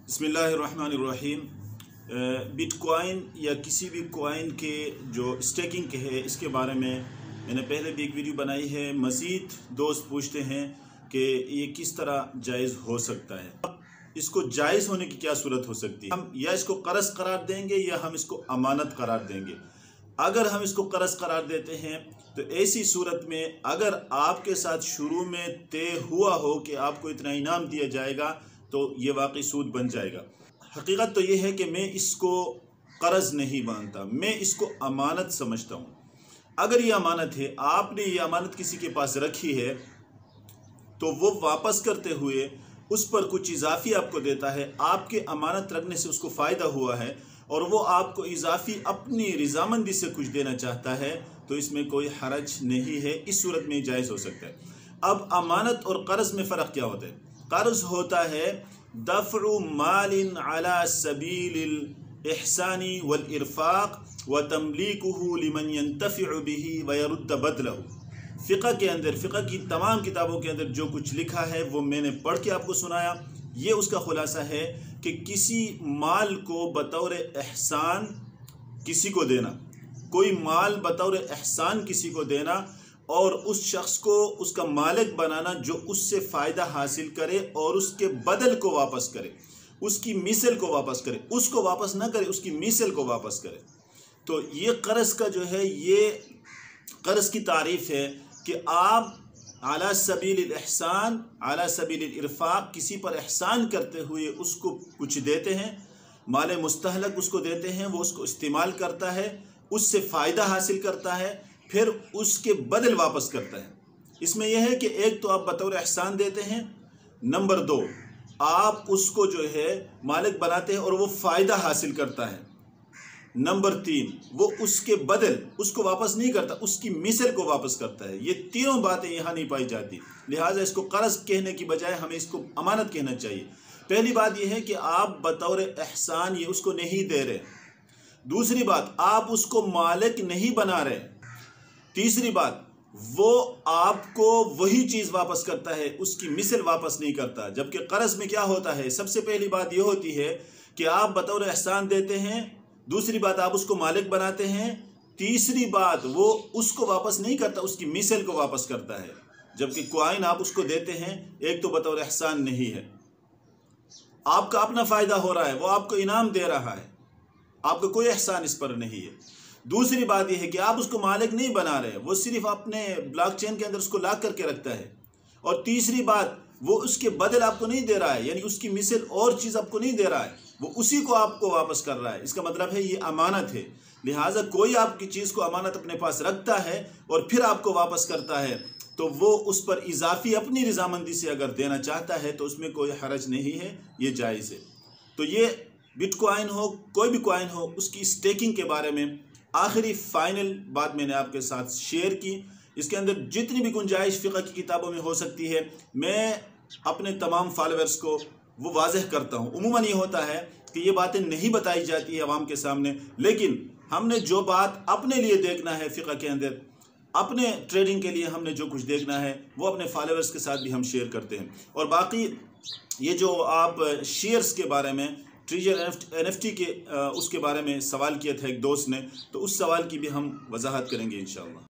बिस्मिल्लाहिर्रहमानिर्रहीम। बिटकॉइन या किसी भी कॉइन के जो स्टेकिंग है इसके बारे में मैंने पहले भी एक वीडियो बनाई है। मज़ीद दोस्त पूछते हैं कि ये किस तरह जायज़ हो सकता है, इसको जायज़ होने की क्या सूरत हो सकती है। हम या इसको कर्ज करार देंगे या हम इसको अमानत करार देंगे। अगर हम इसको कर्ज करार देते हैं तो ऐसी सूरत में अगर आपके साथ शुरू में तय हुआ हो कि आपको इतना इनाम दिया जाएगा तो ये वाकई सूद बन जाएगा। हकीकत तो ये है कि मैं इसको कर्ज नहीं मानता, मैं इसको अमानत समझता हूँ। अगर ये अमानत है, आपने ये अमानत किसी के पास रखी है तो वो वापस करते हुए उस पर कुछ इजाफी आपको देता है। आपके अमानत रखने से उसको फ़ायदा हुआ है और वो आपको इजाफी अपनी रजामंदी से कुछ देना चाहता है तो इसमें कोई हरज नहीं है। इस सूरत में जायज़ हो सकता है। अब अमानत और कर्ज में फ़र्क क्या होता है? कर्ज होता है दफ़्उ मालिन अला सबीलिल इहसानी वल इरफाक व तमलीकुहु लिमन यंतफ़िउ बिही व यरुद्द बदलहु। फ़िक़्ह के अंदर, फ़िक़्ह की तमाम किताबों के अंदर जो कुछ लिखा है वो मैंने पढ़ के आपको सुनाया। ये उसका खुलासा है कि किसी माल को बतौर एहसान किसी को देना, कोई माल बतौर एहसान किसी को देना और उस शख्स को उसका मालिक बनाना जो उससे फ़ायदा हासिल करे और उसके बदल को वापस करे, उसकी मिसल को वापस करे, उसको वापस ना करे, उसकी मिसल को वापस करे। तो ये कर्ज का जो है, ये कर्ज की तारीफ़ है कि आप अला सबीलिल एहसान अला सबीलिल इरफाक, किसी पर एहसान करते हुए उसको कुछ देते हैं, माल मुस्तहलक उसको देते हैं, वो उसको इस्तेमाल करता है, उससे फ़ायदा हासिल करता है, फिर उसके बदल वापस करता है। इसमें यह है कि एक तो आप बतौर एहसान देते हैं, नंबर दो आप उसको जो है मालिक बनाते हैं और वो फ़ायदा हासिल करता है, नंबर तीन वो उसके बदल उसको वापस नहीं करता, उसकी मिसल को वापस करता है। ये तीनों बातें यहाँ नहीं पाई जाती, लिहाजा इसको कर्ज कहने की बजाय हमें इसको अमानत कहना चाहिए। पहली बात यह है कि आप बतौर एहसान ये उसको नहीं दे रहे। दूसरी बात, आप उसको मालिक नहीं बना रहे। तीसरी बात, वो आपको वही चीज़ वापस करता है, उसकी मिसल वापस नहीं करता। जबकि कर्ज में क्या होता है, सबसे पहली बात यह होती है कि आप बतौर एहसान देते हैं, दूसरी बात आप उसको मालिक बनाते हैं, तीसरी बात वो उसको वापस नहीं करता, उसकी मिसल को वापस करता है। जबकि कॉइन आप उसको देते हैं, एक तो बतौर एहसान नहीं है, आपका अपना फ़ायदा हो रहा है, वो आपको इनाम दे रहा है, आपका कोई एहसान इस पर नहीं है। दूसरी बात यह है कि आप उसको मालिक नहीं बना रहे, वो सिर्फ अपने ब्लॉकचेन के अंदर उसको लॉक करके रखता है। और तीसरी बात, वो उसके बदल आपको नहीं दे रहा है, यानी उसकी मिसल और चीज़ आपको नहीं दे रहा है, वो उसी को आपको वापस कर रहा है। इसका मतलब है ये अमानत है। लिहाजा कोई आपकी चीज़ को अमानत अपने पास रखता है और फिर आपको वापस करता है तो वो उस पर इजाफी अपनी रजामंदी से अगर देना चाहता है तो उसमें कोई हरज नहीं है, ये जायज़ है। तो ये बिटकॉइन हो, कोई भी कॉइन हो, उसकी स्टेकिंग के बारे में आखिरी फाइनल बात मैंने आपके साथ शेयर की। इसके अंदर जितनी भी गुंजाइश फ़िक़्ह की किताबों में हो सकती है मैं अपने तमाम फॉलोअर्स को वो वाज़ह करता हूँ। उमूमन ये होता है कि ये बातें नहीं बताई जाती है आवाम के सामने, लेकिन हमने जो बात अपने लिए देखना है फ़िक़्ह के अंदर, अपने ट्रेडिंग के लिए हमने जो कुछ देखना है वो अपने फॉलोअर्स के साथ भी हम शेयर करते हैं। और बाकी ये जो आप शेयर्स के बारे में, ट्रेजर NFT के उसके बारे में सवाल किया था एक दोस्त ने, तो उस सवाल की भी हम वजाहत करेंगे इंशाअल्लाह।